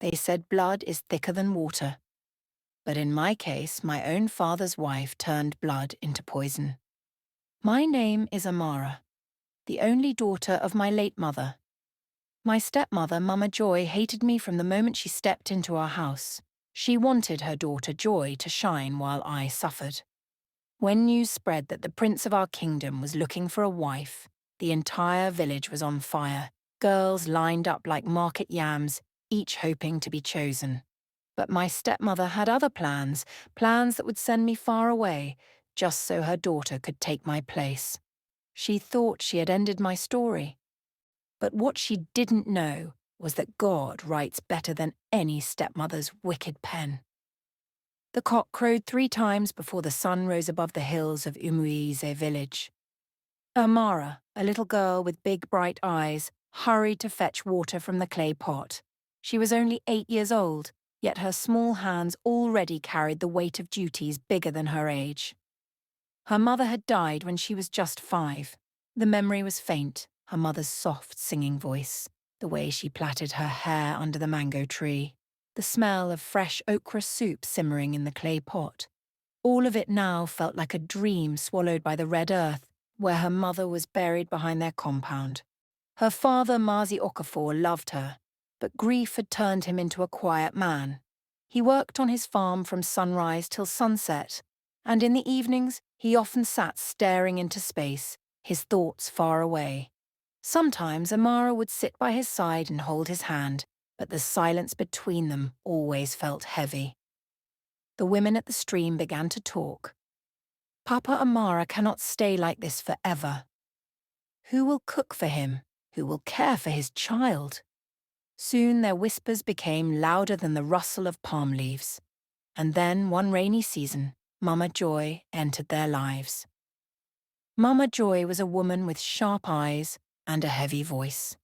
They said blood is thicker than water. But in my case, my own father's wife turned blood into poison. My name is Amara, the only daughter of my late mother. My stepmother, Mama Joy, hated me from the moment she stepped into our house. She wanted her daughter Joy to shine while I suffered. When news spread that the prince of our kingdom was looking for a wife, the entire village was on fire. Girls lined up like market yams, each hoping to be chosen. But my stepmother had other plans that would send me far away, just so her daughter could take my place. She thought she had ended my story. But what she didn't know was that God writes better than any stepmother's wicked pen. The cock crowed 3 times before the sun rose above the hills of Umuize village. Amara, a little girl with big bright eyes, hurried to fetch water from the clay pot. She was only 8 years old, yet her small hands already carried the weight of duties bigger than her age. Her mother had died when she was just 5. The memory was faint, her mother's soft singing voice, the way she plaited her hair under the mango tree, the smell of fresh okra soup simmering in the clay pot. All of it now felt like a dream swallowed by the red earth, where her mother was buried behind their compound. Her father, Mazi Okafor, loved her, but grief had turned him into a quiet man. He worked on his farm from sunrise till sunset, and in the evenings he often sat staring into space, his thoughts far away. Sometimes Amara would sit by his side and hold his hand, but the silence between them always felt heavy. The women at the stream began to talk. Papa Amara cannot stay like this forever. Who will cook for him? Who will care for his child? Soon their whispers became louder than the rustle of palm leaves. And then, one rainy season, Mama Joy entered their lives. Mama Joy was a woman with sharp eyes and a heavy voice.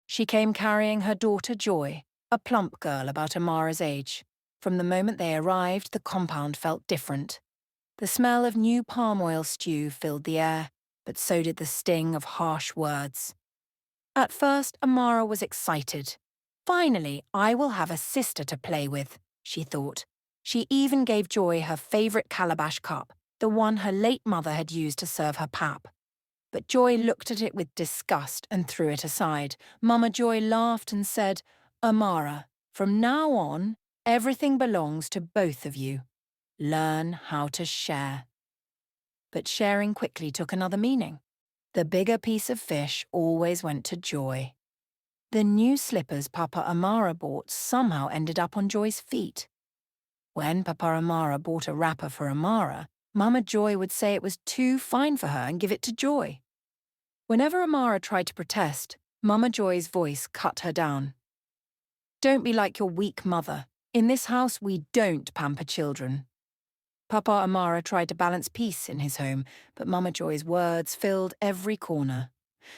She came carrying her daughter Joy, a plump girl about Amara's age. From the moment they arrived, the compound felt different. The smell of new palm oil stew filled the air, but so did the sting of harsh words. At first, Amara was excited. Finally, I will have a sister to play with, she thought. She even gave Joy her favourite calabash cup, the one her late mother had used to serve her pap. But Joy looked at it with disgust and threw it aside. Mama Joy laughed and said, Amara, from now on, everything belongs to both of you. Learn how to share. But sharing quickly took another meaning. The bigger piece of fish always went to Joy. The new slippers Papa Amara bought somehow ended up on Joy's feet. When Papa Amara bought a wrapper for Amara, Mama Joy would say it was too fine for her and give it to Joy. Whenever Amara tried to protest, Mama Joy's voice cut her down. Don't be like your weak mother. In this house, we don't pamper children. Papa Amara tried to balance peace in his home, but Mama Joy's words filled every corner.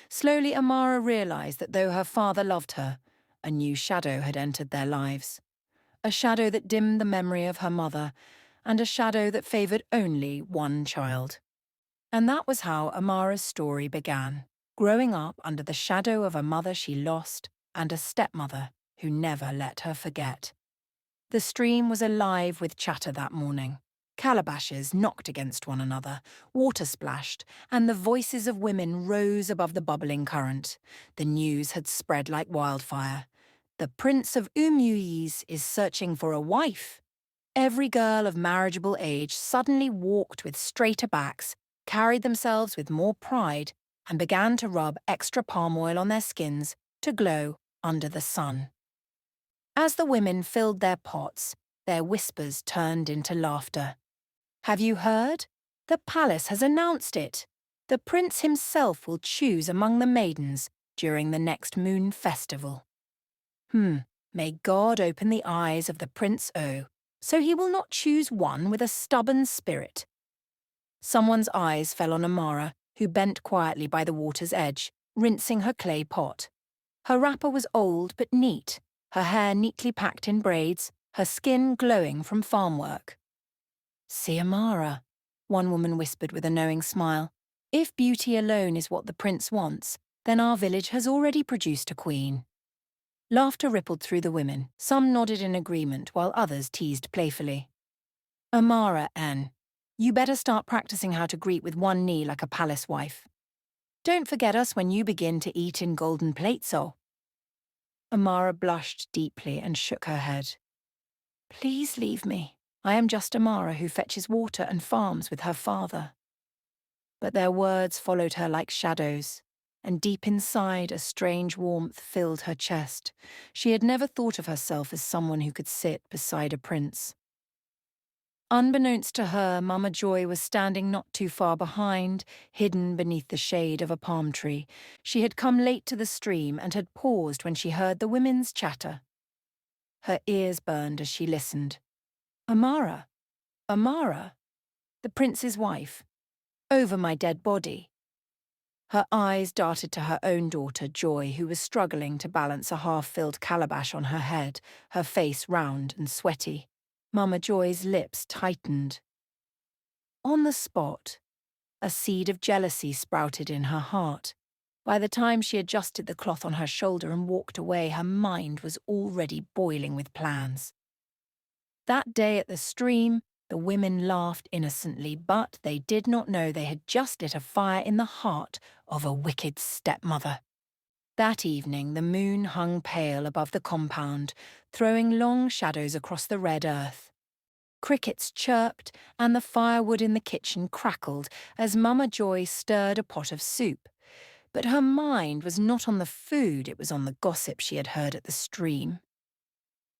Slowly, Amara realized that though her father loved her, a new shadow had entered their lives. A shadow that dimmed the memory of her mother, and a shadow that favored only one child. And that was how Amara's story began, growing up under the shadow of a mother she lost and a stepmother who never let her forget. The stream was alive with chatter that morning. Calabashes knocked against one another, water splashed, and the voices of women rose above the bubbling current. The news had spread like wildfire. The Prince of Umuize is searching for a wife. Every girl of marriageable age suddenly walked with straighter backs, carried themselves with more pride, and began to rub extra palm oil on their skins to glow under the sun. As the women filled their pots, their whispers turned into laughter. Have you heard? The palace has announced it. The prince himself will choose among the maidens during the next moon festival. May God open the eyes of the Prince O, so he will not choose one with a stubborn spirit. Someone's eyes fell on Amara, who bent quietly by the water's edge, rinsing her clay pot. Her wrapper was old but neat, her hair neatly packed in braids, her skin glowing from farm work. See Amara, one woman whispered with a knowing smile. If beauty alone is what the prince wants, then our village has already produced a queen. Laughter rippled through the women. Some nodded in agreement, while others teased playfully. Amara, Anne, you better start practicing how to greet with one knee like a palace wife. Don't forget us when you begin to eat in golden plates, oh. Amara blushed deeply and shook her head. Please leave me. I am just Amara who fetches water and farms with her father. But their words followed her like shadows, and deep inside a strange warmth filled her chest. She had never thought of herself as someone who could sit beside a prince. Unbeknownst to her, Mama Joy was standing not too far behind, hidden beneath the shade of a palm tree. She had come late to the stream and had paused when she heard the women's chatter. Her ears burned as she listened. Amara, Amara, the prince's wife, over my dead body. Her eyes darted to her own daughter, Joy, who was struggling to balance a half-filled calabash on her head, her face round and sweaty. Mama Joy's lips tightened. On the spot, a seed of jealousy sprouted in her heart. By the time she adjusted the cloth on her shoulder and walked away, her mind was already boiling with plans. That day at the stream, the women laughed innocently, but they did not know they had just lit a fire in the heart of a wicked stepmother. That evening, the moon hung pale above the compound, throwing long shadows across the red earth. Crickets chirped, and the firewood in the kitchen crackled as Mama Joy stirred a pot of soup. But her mind was not on the food, it was on the gossip she had heard at the stream.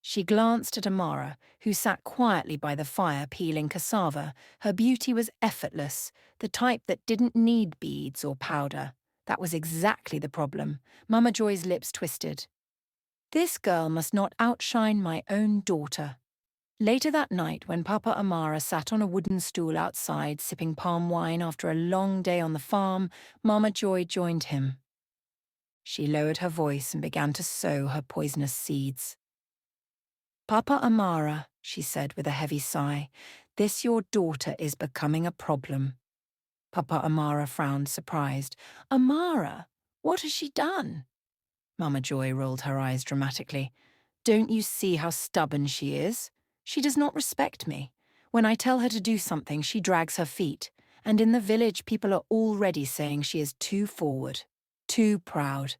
She glanced at Amara, who sat quietly by the fire peeling cassava. Her beauty was effortless, the type that didn't need beads or powder. That was exactly the problem. Mama Joy's lips twisted. This girl must not outshine my own daughter. Later that night, when Papa Amara sat on a wooden stool outside sipping palm wine after a long day on the farm, Mama Joy joined him. She lowered her voice and began to sow her poisonous seeds. Papa Amara, she said with a heavy sigh, this your daughter is becoming a problem. Papa Amara frowned, surprised. Amara, what has she done? Mama Joy rolled her eyes dramatically. Don't you see how stubborn she is? She does not respect me. When I tell her to do something, she drags her feet. And in the village, people are already saying she is too forward, too proud.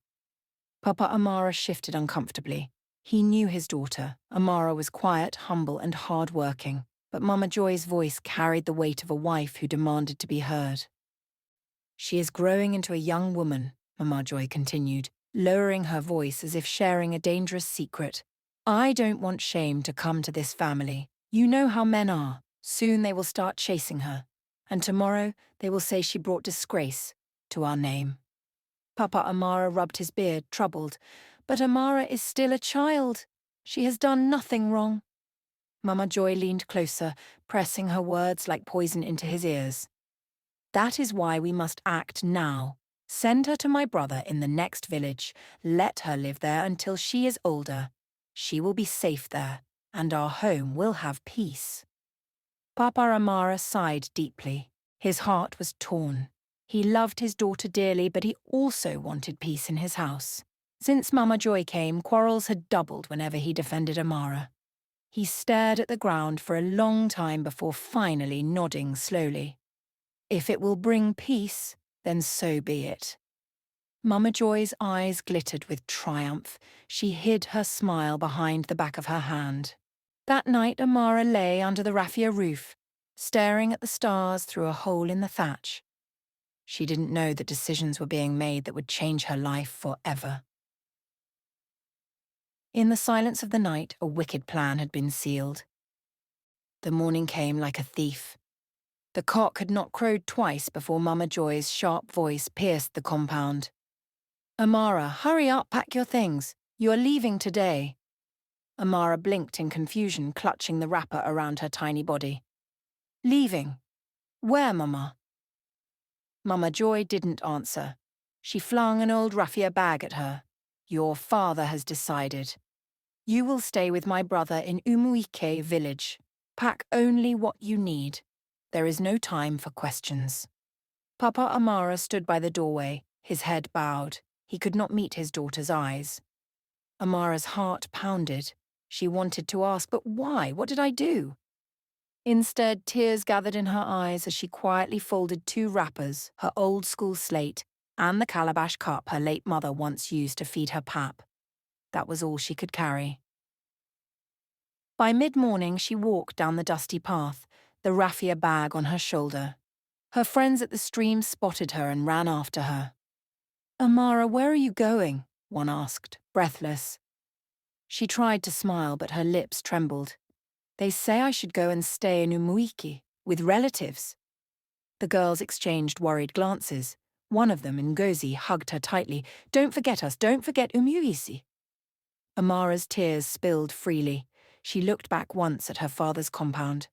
Papa Amara shifted uncomfortably. He knew his daughter. Amara was quiet, humble, and hard-working. But Mama Joy's voice carried the weight of a wife who demanded to be heard. She is growing into a young woman, Mama Joy continued, lowering her voice as if sharing a dangerous secret. I don't want shame to come to this family. You know how men are. Soon they will start chasing her. And tomorrow they will say she brought disgrace to our name. Papa Amara rubbed his beard, troubled. But Amara is still a child. She has done nothing wrong. Mama Joy leaned closer, pressing her words like poison into his ears. That is why we must act now. Send her to my brother in the next village. Let her live there until she is older. She will be safe there, and our home will have peace. Papa Amara sighed deeply. His heart was torn. He loved his daughter dearly, but he also wanted peace in his house. Since Mama Joy came, quarrels had doubled whenever he defended Amara. He stared at the ground for a long time before finally nodding slowly. If it will bring peace, then so be it. Mama Joy's eyes glittered with triumph. She hid her smile behind the back of her hand. That night Amara lay under the raffia roof, staring at the stars through a hole in the thatch. She didn't know that decisions were being made that would change her life forever. In the silence of the night, a wicked plan had been sealed. The morning came like a thief. The cock had not crowed twice before Mama Joy's sharp voice pierced the compound. Amara, hurry up, pack your things. You are leaving today. Amara blinked in confusion, clutching the wrapper around her tiny body. Leaving? Where, Mama? Mama Joy didn't answer. She flung an old raffia bag at her. Your father has decided. You will stay with my brother in Umuike village. Pack only what you need. There is no time for questions. Papa Amara stood by the doorway, his head bowed. He could not meet his daughter's eyes. Amara's heart pounded. She wanted to ask, but why? What did I do? Instead, tears gathered in her eyes as she quietly folded 2 wrappers, her old-school slate, and the calabash cup her late mother once used to feed her pap. That was all she could carry. By mid-morning, she walked down the dusty path, the raffia bag on her shoulder. Her friends at the stream spotted her and ran after her. "Amara, where are you going?" one asked, breathless. She tried to smile, but her lips trembled. "They say I should go and stay in Umuiki, with relatives." The girls exchanged worried glances. One of them, Ngozi, hugged her tightly. "Don't forget us, don't forget Umuisi." Amara's tears spilled freely. She looked back once at her father's compound.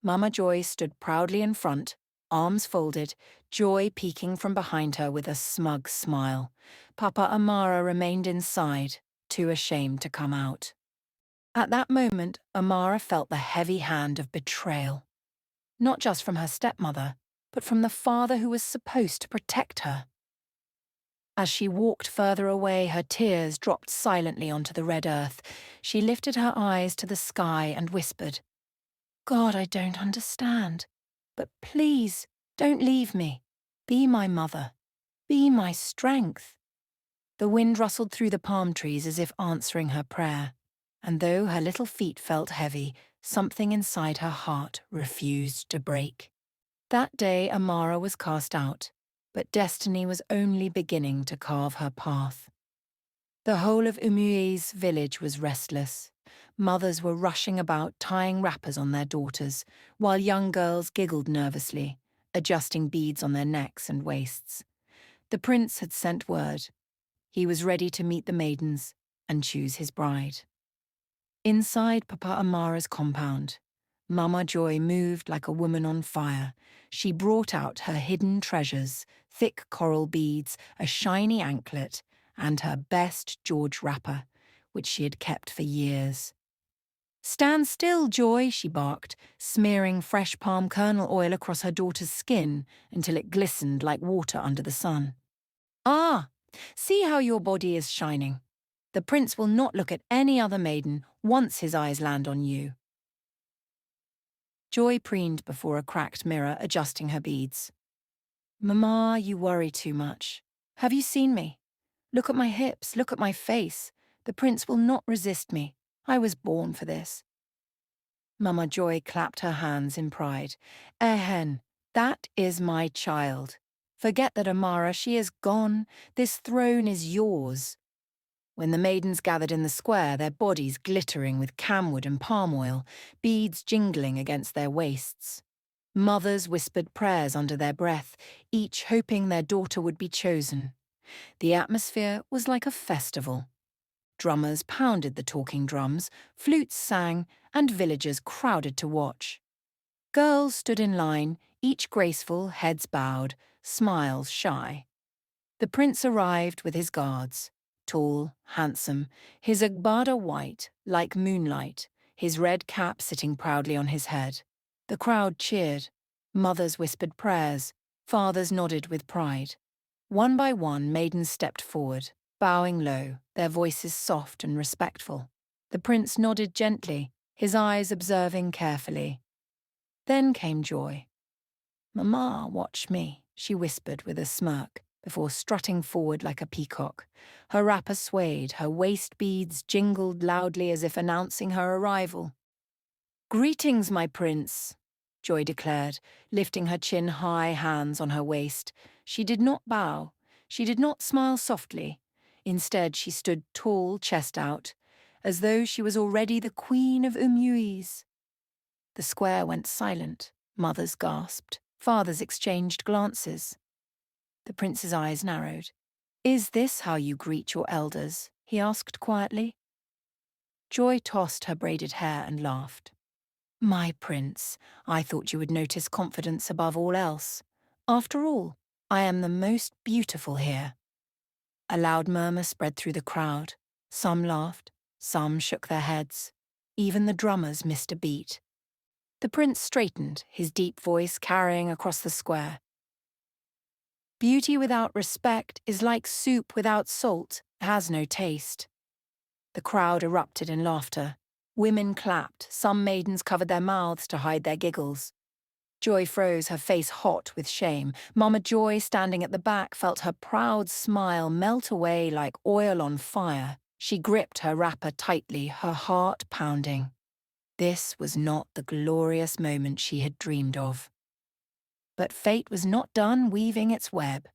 Mama Joy stood proudly in front, arms folded, joy peeking from behind her with a smug smile. Papa Amara remained inside, too ashamed to come out. At that moment, Amara felt the heavy hand of betrayal. Not just from her stepmother, but from the father who was supposed to protect her. As she walked further away, her tears dropped silently onto the red earth. She lifted her eyes to the sky and whispered, "God, I don't understand. But please, don't leave me. Be my mother. Be my strength." The wind rustled through the palm trees as if answering her prayer. And though her little feet felt heavy, something inside her heart refused to break. That day, Amara was cast out, but destiny was only beginning to carve her path. The whole of Umui's village was restless. Mothers were rushing about tying wrappers on their daughters, while young girls giggled nervously, adjusting beads on their necks and waists. The prince had sent word. He was ready to meet the maidens and choose his bride. Inside Papa Amara's compound, Mama Joy moved like a woman on fire. She brought out her hidden treasures, thick coral beads, a shiny anklet, and her best George wrapper, which she had kept for years. "Stand still, Joy," she barked, smearing fresh palm kernel oil across her daughter's skin until it glistened like water under the sun. "Ah, see how your body is shining. The prince will not look at any other maiden once his eyes land on you." Joy preened before a cracked mirror, adjusting her beads. "Mama, you worry too much. Have you seen me? Look at my hips, look at my face. The prince will not resist me. I was born for this." Mama Joy clapped her hands in pride. "Ehen, that is my child. Forget that, Amara, she is gone. This throne is yours." When the maidens gathered in the square, their bodies glittering with camwood and palm oil, beads jingling against their waists. Mothers whispered prayers under their breath, each hoping their daughter would be chosen. The atmosphere was like a festival. Drummers pounded the talking drums, flutes sang, and villagers crowded to watch. Girls stood in line, each graceful, heads bowed, smiles shy. The prince arrived with his guards. Tall, handsome, his agbada white, like moonlight, his red cap sitting proudly on his head. The crowd cheered. Mothers whispered prayers. Fathers nodded with pride. One by one, maidens stepped forward, bowing low, their voices soft and respectful. The prince nodded gently, his eyes observing carefully. Then came Joy. "Mama, watch me," she whispered with a smirk, before strutting forward like a peacock. Her wrapper swayed, her waist beads jingled loudly as if announcing her arrival. "Greetings, my prince," Joy declared, lifting her chin high, hands on her waist. She did not bow. She did not smile softly. Instead, she stood tall, chest out, as though she was already the queen of Umuis. The square went silent. Mothers gasped. Fathers exchanged glances. The prince's eyes narrowed. "Is this how you greet your elders?" he asked quietly. Joy tossed her braided hair and laughed. "My prince, I thought you would notice confidence above all else. After all, I am the most beautiful here." A loud murmur spread through the crowd. Some laughed, some shook their heads. Even the drummers missed a beat. The prince straightened, his deep voice carrying across the square. "Beauty without respect is like soup without salt, has no taste." The crowd erupted in laughter. Women clapped, some maidens covered their mouths to hide their giggles. Joy froze, her face hot with shame. Mama Joy, standing at the back, felt her proud smile melt away like oil on fire. She gripped her wrapper tightly, her heart pounding. This was not the glorious moment she had dreamed of. But fate was not done weaving its web.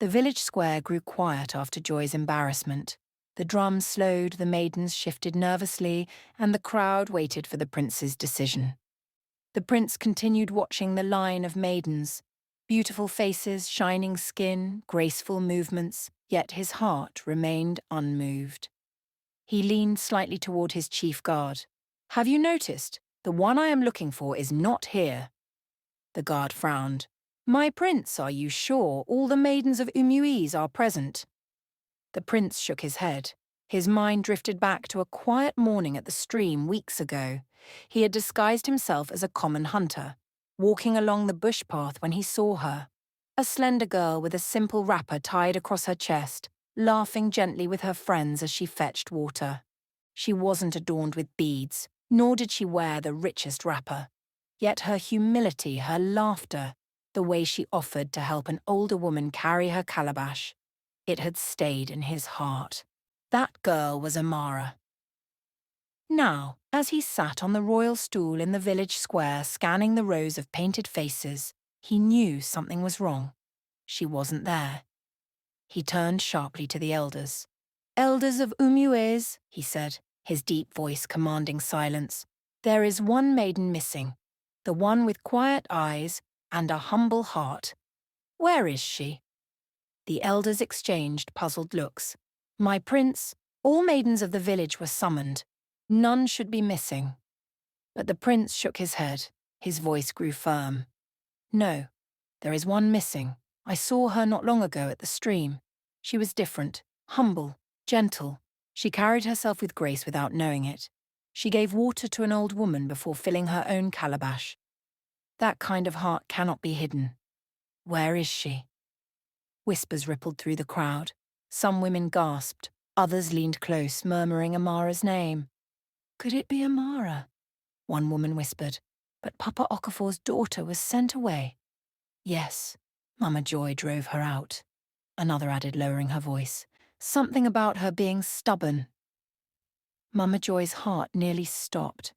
The village square grew quiet after Joy's embarrassment. The drums slowed, the maidens shifted nervously, and the crowd waited for the prince's decision. The prince continued watching the line of maidens. Beautiful faces, shining skin, graceful movements, yet his heart remained unmoved. He leaned slightly toward his chief guard. "Have you noticed? The one I am looking for is not here." The guard frowned. "My prince, are you sure all the maidens of Umuiz are present?" The prince shook his head. His mind drifted back to a quiet morning at the stream weeks ago. He had disguised himself as a common hunter, walking along the bush path when he saw her. A slender girl with a simple wrapper tied across her chest, laughing gently with her friends as she fetched water. She wasn't adorned with beads, nor did she wear the richest wrapper. Yet her humility, her laughter, the way she offered to help an older woman carry her calabash, it had stayed in his heart. That girl was Amara. Now, as he sat on the royal stool in the village square scanning the rows of painted faces, he knew something was wrong. She wasn't there. He turned sharply to the elders. "Elders of Umuiz," he said, his deep voice commanding silence, "there is one maiden missing, the one with quiet eyes and a humble heart. Where is she?" The elders exchanged puzzled looks. "My prince, all maidens of the village were summoned. None should be missing." But the prince shook his head. His voice grew firm. "No, there is one missing. I saw her not long ago at the stream. She was different, humble, gentle. She carried herself with grace without knowing it. She gave water to an old woman before filling her own calabash. That kind of heart cannot be hidden. Where is she?" Whispers rippled through the crowd. Some women gasped. Others leaned close, murmuring Amara's name. "Could it be Amara?" one woman whispered. "But Papa Okafor's daughter was sent away." "Yes, Mama Joy drove her out," another added, lowering her voice. "Something about her being stubborn." Mama Joy's heart nearly stopped.